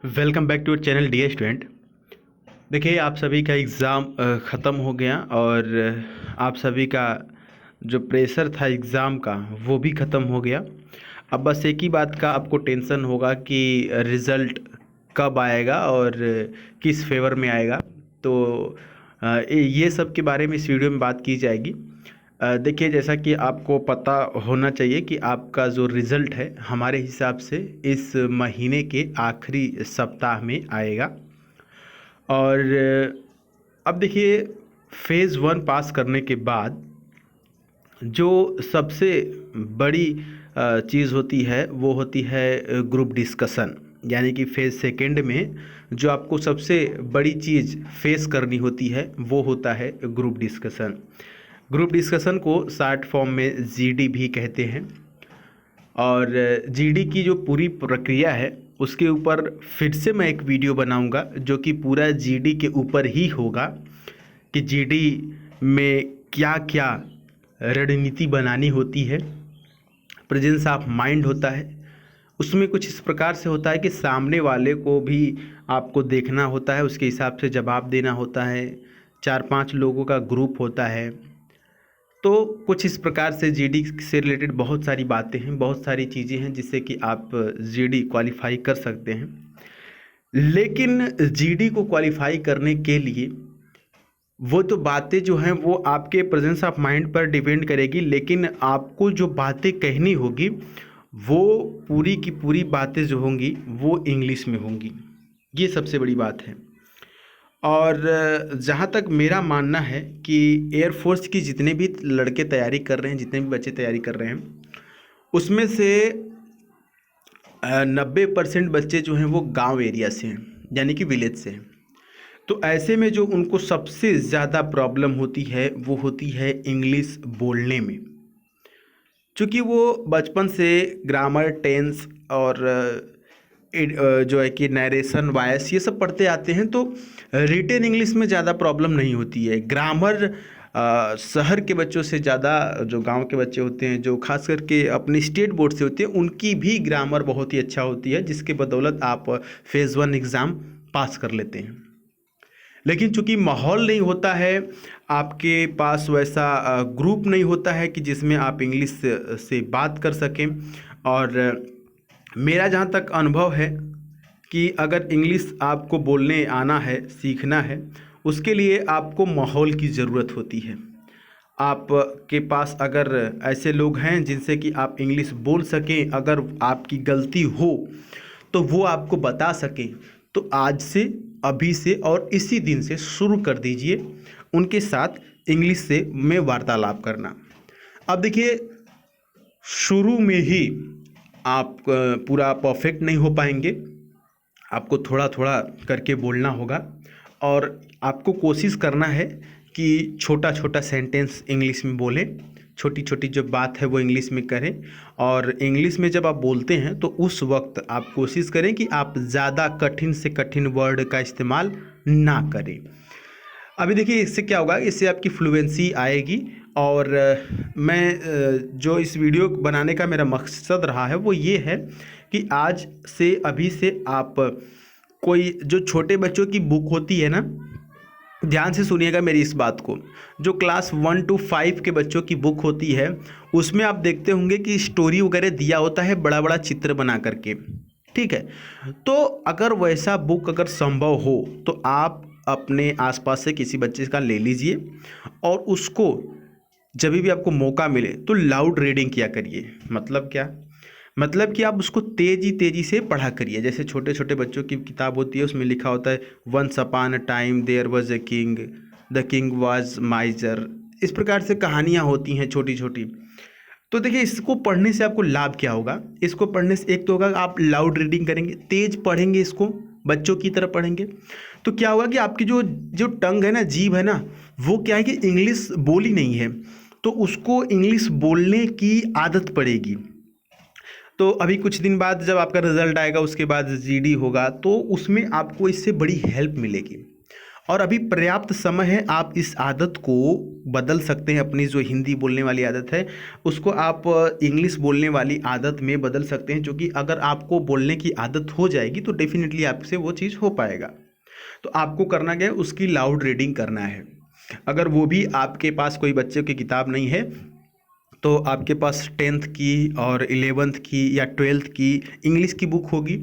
Welcome back to channel dear student. देखिए, आप सभी का एग्ज़ाम ख़त्म हो गया और आप सभी का जो प्रेशर था एग्ज़ाम का वो भी ख़त्म हो गया। अब बस एक ही बात का आपको टेंशन होगा कि रिज़ल्ट कब आएगा और किस फेवर में आएगा। तो ये सब के बारे में इस वीडियो में बात की जाएगी। देखिए, जैसा कि आपको पता होना चाहिए कि आपका जो रिज़ल्ट है हमारे हिसाब से इस महीने के आखिरी सप्ताह में आएगा। और अब देखिए, फेज़ 1 पास करने के बाद जो सबसे बड़ी चीज़ होती है वो होती है ग्रुप डिस्कशन। यानी कि फेज़ सेकंड में जो आपको सबसे बड़ी चीज़ फेस करनी होती है वो होता है ग्रुप डिस्कशन। ग्रुप डिस्कशन को शॉर्ट फॉर्म में जीडी भी कहते हैं। और जीडी की जो पूरी प्रक्रिया है उसके ऊपर फिर से मैं एक वीडियो बनाऊंगा जो कि पूरा जीडी के ऊपर ही होगा कि जीडी में क्या क्या रणनीति बनानी होती है, प्रेजेंस ऑफ माइंड होता है। उसमें कुछ इस प्रकार से होता है कि सामने वाले को भी आपको देखना होता है, उसके हिसाब से जवाब देना होता है। 4-5 लोगों का ग्रुप होता है। तो कुछ इस प्रकार से जीडी से रिलेटेड बहुत सारी बातें हैं, बहुत सारी चीज़ें हैं जिससे कि आप जीडी क्वालिफाई कर सकते हैं। लेकिन जीडी को क्वालिफाई करने के लिए वो तो बातें जो हैं वो आपके प्रेजेंस ऑफ माइंड पर डिपेंड करेगी, लेकिन आपको जो बातें कहनी होगी वो पूरी की पूरी बातें जो होंगी वो इंग्लिश में होंगी। ये सबसे बड़ी बात है। और जहाँ तक मेरा मानना है कि एयरफोर्स की जितने भी लड़के तैयारी कर रहे हैं, जितने भी बच्चे तैयारी कर रहे हैं, उसमें से 90% बच्चे जो हैं वो गांव एरिया से हैं, यानी कि विलेज से हैं। तो ऐसे में जो उनको सबसे ज़्यादा प्रॉब्लम होती है वो होती है इंग्लिश बोलने में। क्योंकि वो बचपन से ग्रामर, टेंस और जो है कि नरेशन, वॉइस ये सब पढ़ते आते हैं, तो रिटेन इंग्लिश में ज़्यादा प्रॉब्लम नहीं होती है। ग्रामर शहर के बच्चों से ज़्यादा जो गांव के बच्चे होते हैं, जो खास करके अपने स्टेट बोर्ड से होते हैं, उनकी भी ग्रामर बहुत ही अच्छा होती है, जिसके बदौलत आप फेज़ 1 एग्ज़ाम पास कर लेते हैं। लेकिन चूंकि माहौल नहीं होता है, आपके पास वैसा ग्रुप नहीं होता है कि जिसमें आप इंग्लिश से बात कर सकें। और मेरा जहाँ तक अनुभव है कि अगर इंग्लिश आपको बोलने आना है, सीखना है, उसके लिए आपको माहौल की ज़रूरत होती है। आपके पास अगर ऐसे लोग हैं जिनसे कि आप इंग्लिश बोल सकें, अगर आपकी गलती हो तो वो आपको बता सकें, तो आज से, अभी से और इसी दिन से शुरू कर दीजिए उनके साथ इंग्लिश से में वार्तालाप करना। अब देखिए, शुरू में ही आप पूरा परफेक्ट नहीं हो पाएंगे, आपको थोड़ा थोड़ा करके बोलना होगा। और आपको कोशिश करना है कि छोटा छोटा सेंटेंस इंग्लिश में बोलें, छोटी छोटी जो बात है वो इंग्लिश में करें। और इंग्लिश में जब आप बोलते हैं तो उस वक्त आप कोशिश करें कि आप ज़्यादा कठिन से कठिन वर्ड का इस्तेमाल ना करें। अभी देखिए, इससे क्या होगा, इससे आपकी फ्लुएंसी आएगी। और जो इस वीडियो बनाने का मेरा मकसद रहा है वो ये है कि आज से, अभी से आप कोई जो छोटे बच्चों की बुक होती है ना, ध्यान से सुनिएगा मेरी इस बात को, जो क्लास 1 to 5 के बच्चों की बुक होती है उसमें आप देखते होंगे कि स्टोरी वगैरह दिया होता है बड़ा बड़ा चित्र बना करके, ठीक है। तो अगर वैसा बुक अगर संभव हो तो आप अपने आसपास से किसी बच्चे का ले लीजिए और उसको जब भी आपको मौका मिले तो लाउड रीडिंग किया करिए। मतलब क्या? मतलब कि आप उसको तेजी तेजी से पढ़ा करिए। जैसे छोटे छोटे बच्चों की किताब होती है, उसमें लिखा होता है once upon a time there was a king, the king was miser. इस प्रकार से कहानियाँ होती हैं छोटी छोटी। तो देखिए, इसको पढ़ने से आपको लाभ क्या होगा? इसको पढ़ने से एक तो होगा आप लाउड रीडिंग करेंगे, तेज पढ़ेंगे, इसको बच्चों की तरह पढ़ेंगे, तो क्या होगा कि आपकी जो जो टंग है ना, जीभ है ना, वो क्या है कि इंग्लिश बोली नहीं है, तो उसको इंग्लिश बोलने की आदत पड़ेगी। तो अभी कुछ दिन बाद जब आपका रिजल्ट आएगा, उसके बाद जीडी होगा, तो उसमें आपको इससे बड़ी हेल्प मिलेगी। और अभी पर्याप्त समय है, आप इस आदत को बदल सकते हैं। अपनी जो हिंदी बोलने वाली आदत है उसको आप इंग्लिश बोलने वाली आदत में बदल सकते हैं, क्योंकि अगर आपको बोलने की आदत हो जाएगी तो डेफिनेटली आपसे वो चीज़ हो पाएगा। तो आपको करना क्या है, उसकी लाउड रीडिंग करना है। अगर वो भी आपके पास कोई बच्चे की किताब नहीं है तो आपके पास 10th की और 11th की या 12th की इंग्लिश की बुक होगी,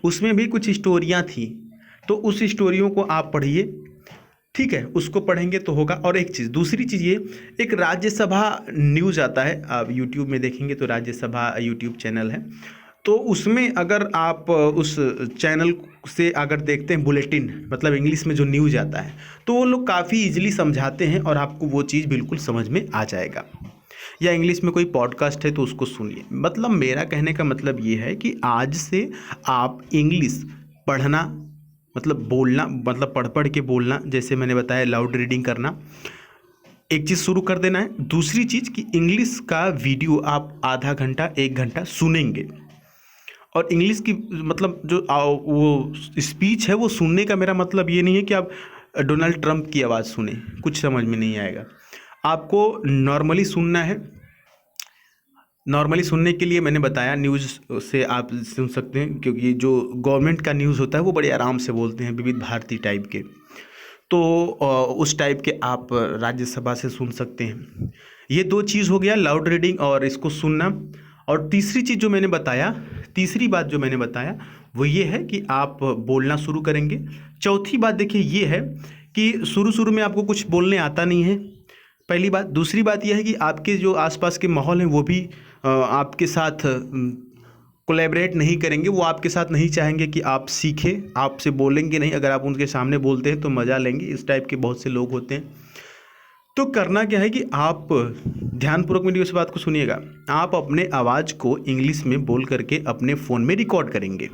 उसमें भी कुछ स्टोरियाँ थी, तो उस स्टोरियों को आप पढ़िए। ठीक है, उसको पढ़ेंगे तो होगा। और एक चीज़, दूसरी चीज़ ये, एक राज्यसभा न्यूज़ आता है, आप यूट्यूब में देखेंगे तो राज्यसभा यूट्यूब चैनल है, तो उसमें अगर आप उस चैनल से अगर देखते हैं बुलेटिन, मतलब इंग्लिश में जो न्यूज़ आता है, तो वो लोग काफ़ी इजीली समझाते हैं और आपको वो चीज़ बिल्कुल समझ में आ जाएगा। या इंग्लिश में कोई पॉडकास्ट है तो उसको सुनिए। मतलब मेरा कहने का मतलब ये है कि आज से आप इंग्लिश पढ़ना, मतलब बोलना, मतलब पढ़ पढ़ के बोलना, जैसे मैंने बताया लाउड रीडिंग करना, एक चीज़ शुरू कर देना है। दूसरी चीज़ कि इंग्लिश का वीडियो आप आधा घंटा 1 घंटा सुनेंगे। और इंग्लिश की मतलब जो वो स्पीच है वो सुनने का मेरा मतलब ये नहीं है कि आप डोनाल्ड ट्रंप की आवाज़ सुने, कुछ समझ में नहीं आएगा। आपको नॉर्मली सुनना है। नॉर्मली सुनने के लिए मैंने बताया, न्यूज़ से आप सुन सकते हैं, क्योंकि जो गवर्नमेंट का न्यूज़ होता है वो बड़े आराम से बोलते हैं, विविध भारती टाइप के, तो उस टाइप के आप राज्यसभा से सुन सकते हैं। ये 2 चीज़ हो गया, लाउड रीडिंग और इसको सुनना। और तीसरी चीज़ जो मैंने बताया, तीसरी बात जो मैंने बताया वो ये है कि आप बोलना शुरू करेंगे। चौथी बात देखिए ये है कि शुरू शुरू में आपको कुछ बोलने आता नहीं है, पहली बात। दूसरी बात यह है कि आपके जो आसपास के माहौल हैं वो भी आपके साथ कोलैबोरेट नहीं करेंगे, वो आपके साथ नहीं चाहेंगे कि आप सीखें, आपसे बोलेंगे नहीं। अगर आप उनके सामने बोलते हैं तो मज़ा लेंगे, इस टाइप के बहुत से लोग होते हैं। तो करना क्या है कि आप ध्यानपूर्वक मेरी उस बात को सुनिएगा। आप अपने आवाज़ को इंग्लिश में बोल करके अपने फ़ोन में रिकॉर्ड करेंगे,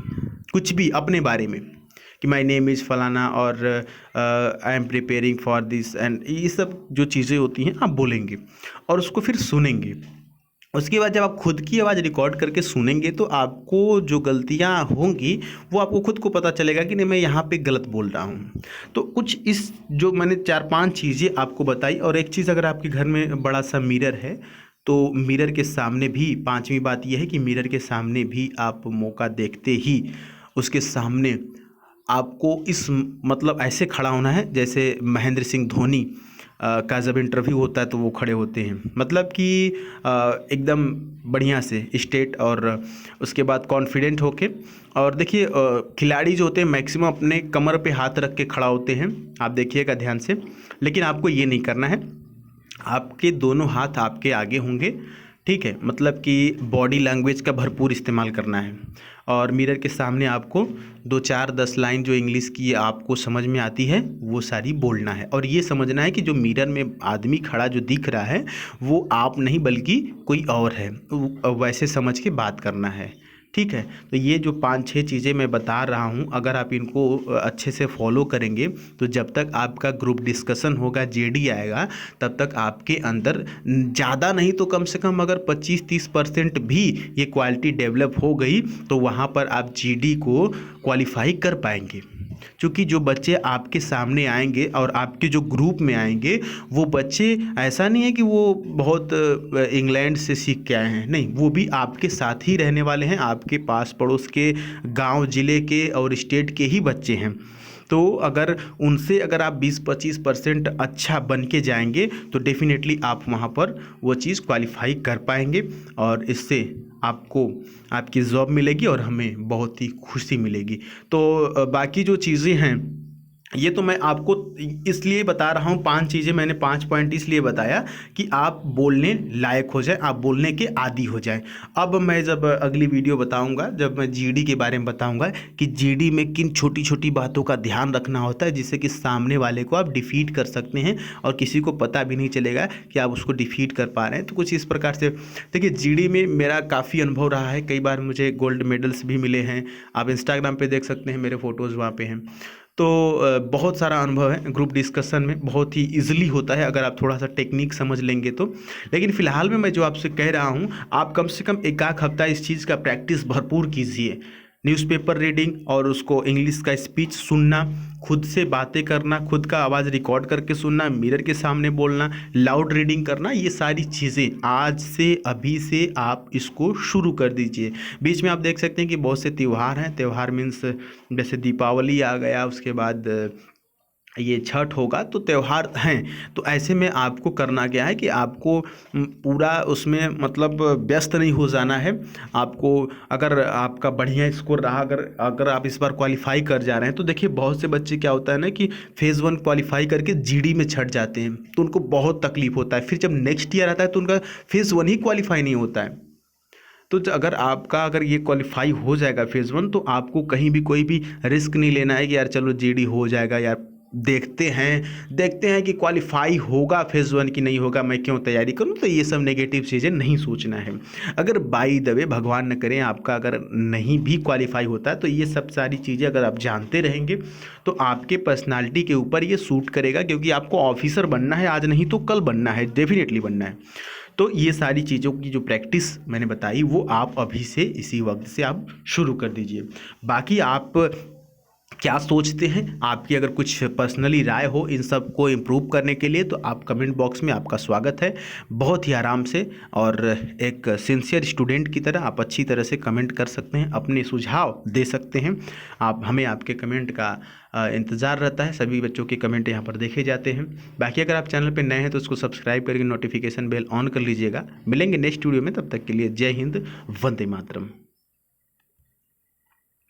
कुछ भी अपने बारे में, कि माई नेम इज़ फलाना और I am preparing for this and ये सब जो चीज़ें होती हैं आप बोलेंगे और उसको फिर सुनेंगे। उसके बाद जब आप खुद की आवाज़ रिकॉर्ड करके सुनेंगे तो आपको जो गलतियाँ होंगी वो आपको खुद को पता चलेगा कि नहीं मैं यहाँ पे गलत बोल रहा हूँ। तो कुछ इस जो मैंने 4-5 चीज़ें आपको बताई, और एक चीज़, अगर आपके घर में बड़ा सा मिरर है तो मिरर के सामने भी, 5वीं बात यह है कि मिरर के सामने भी आप मौका देखते ही उसके सामने आपको इस मतलब ऐसे खड़ा होना है जैसे महेंद्र सिंह धोनी का जब इंटरव्यू होता है तो वो खड़े होते हैं, मतलब कि एकदम बढ़िया से स्टेट, और उसके बाद कॉन्फिडेंट होके। और देखिए खिलाड़ी जो होते हैं मैक्सिमम अपने कमर पे हाथ रख के खड़ा होते हैं, आप देखिएगा ध्यान से। लेकिन आपको ये नहीं करना है, आपके दोनों हाथ आपके आगे होंगे, ठीक है, मतलब कि बॉडी लैंग्वेज का भरपूर इस्तेमाल करना है। और मिरर के सामने आपको 2-4-10 लाइन जो इंग्लिश की आपको समझ में आती है वो सारी बोलना है। और ये समझना है कि जो मिरर में आदमी खड़ा जो दिख रहा है वो आप नहीं बल्कि कोई और है, वैसे समझ के बात करना है, ठीक है। तो ये जो 5-6 चीज़ें मैं बता रहा हूँ, अगर आप इनको अच्छे से फॉलो करेंगे तो जब तक आपका ग्रुप डिस्कशन होगा, जेडी आएगा, तब तक आपके अंदर ज़्यादा नहीं तो कम से कम अगर 25-30% भी ये क्वालिटी डेवलप हो गई तो वहाँ पर आप जीडी को क्वालिफाई कर पाएंगे। क्योंकि जो बच्चे आपके सामने आएंगे और आपके जो ग्रुप में आएंगे वो बच्चे ऐसा नहीं है कि वो बहुत इंग्लैंड से सीख के आए हैं, नहीं, वो भी आपके साथ ही रहने वाले हैं, आपके पास पड़ोस के गांव, ज़िले के और स्टेट के ही बच्चे हैं। तो अगर उनसे अगर आप 20-25% अच्छा बन के जाएंगे तो डेफिनेटली आप वहाँ पर वो चीज़ क्वालिफाई कर पाएंगे, और इससे आपको आपकी जॉब मिलेगी और हमें बहुत ही खुशी मिलेगी। तो बाकी जो चीज़ें हैं ये तो मैं आपको इसलिए बता रहा हूँ, 5 चीज़ें मैंने 5 पॉइंट इसलिए बताया कि आप बोलने लायक हो जाएं, आप बोलने के आदी हो जाएं। अब मैं जब अगली वीडियो बताऊँगा, जब मैं जीडी के बारे में बताऊँगा कि जीडी में किन छोटी छोटी बातों का ध्यान रखना होता है जिससे कि सामने वाले को आप डिफीट कर सकते हैं और किसी को पता भी नहीं चलेगा कि आप उसको डिफीट कर पा रहे हैं। तो कुछ इस प्रकार से देखिए, जीडी में मेरा काफ़ी अनुभव रहा है, कई बार मुझे गोल्ड मेडल्स भी मिले हैं, आप इंस्टाग्राम पर देख सकते हैं, मेरे फ़ोटोज़ वहाँ पर हैं। तो बहुत सारा अनुभव है, ग्रुप डिस्कशन में बहुत ही इजीली होता है अगर आप थोड़ा सा टेक्निक समझ लेंगे तो। लेकिन फ़िलहाल में मैं जो आपसे कह रहा हूँ, आप कम से कम 1 आध हफ्ता इस चीज़ का प्रैक्टिस भरपूर कीजिए, न्यूज़पेपर रीडिंग और उसको इंग्लिश का स्पीच सुनना, खुद से बातें करना, खुद का आवाज़ रिकॉर्ड करके सुनना, मिरर के सामने बोलना, लाउड रीडिंग करना, ये सारी चीज़ें आज से अभी से आप इसको शुरू कर दीजिए। बीच में आप देख सकते हैं कि बहुत से त्यौहार हैं, त्यौहार मीन्स जैसे दीपावली आ गया, उसके बाद ये छठ होगा, तो त्यौहार हैं। तो ऐसे में आपको करना क्या है कि आपको पूरा उसमें मतलब व्यस्त नहीं हो जाना है। आपको अगर आपका बढ़िया स्कोर रहा, अगर आप इस बार क्वालिफाई कर जा रहे हैं, तो देखिए बहुत से बच्चे क्या होता है ना कि फेज़ 1 क्वालिफाई करके जीडी में छट जाते हैं, तो उनको बहुत तकलीफ होता है। फिर जब नेक्स्ट ईयर आता है तो उनका फेज़ 1 ही क्वालिफाई नहीं होता है। तो अगर ये क्वालिफाई हो जाएगा फेज़ 1, तो आपको कहीं भी कोई भी रिस्क नहीं लेना है कि यार चलो जीडी हो जाएगा, यार देखते हैं कि क्वालिफाई होगा फेज़ 1 की नहीं होगा, मैं क्यों तैयारी करूं। तो ये सब नेगेटिव चीज़ें नहीं सोचना है। अगर बाय द वे भगवान न करे आपका अगर नहीं भी क्वालिफाई होता है, तो ये सब सारी चीज़ें अगर आप जानते रहेंगे तो आपके पर्सनालिटी के ऊपर ये सूट करेगा, क्योंकि आपको ऑफिसर बनना है, आज नहीं तो कल बनना है, डेफिनेटली बनना है। तो ये सारी चीज़ों की जो प्रैक्टिस मैंने बताई वो आप अभी से इसी वक्त से आप शुरू कर दीजिए। बाकी आप क्या सोचते हैं, आपकी अगर कुछ पर्सनली राय हो इन सब को इम्प्रूव करने के लिए, तो आप कमेंट बॉक्स में आपका स्वागत है। बहुत ही आराम से और एक सिंसियर स्टूडेंट की तरह आप अच्छी तरह से कमेंट कर सकते हैं, अपने सुझाव दे सकते हैं। हमें आपके कमेंट का इंतज़ार रहता है। सभी बच्चों के कमेंट यहाँ पर देखे जाते हैं। बाकी अगर आप चैनल पर नए हैं तो उसको सब्सक्राइब करके नोटिफिकेशन बेल ऑन कर लीजिएगा। मिलेंगे नेक्स्ट वीडियो में, तब तक के लिए जय हिंद, वंदे मातरम।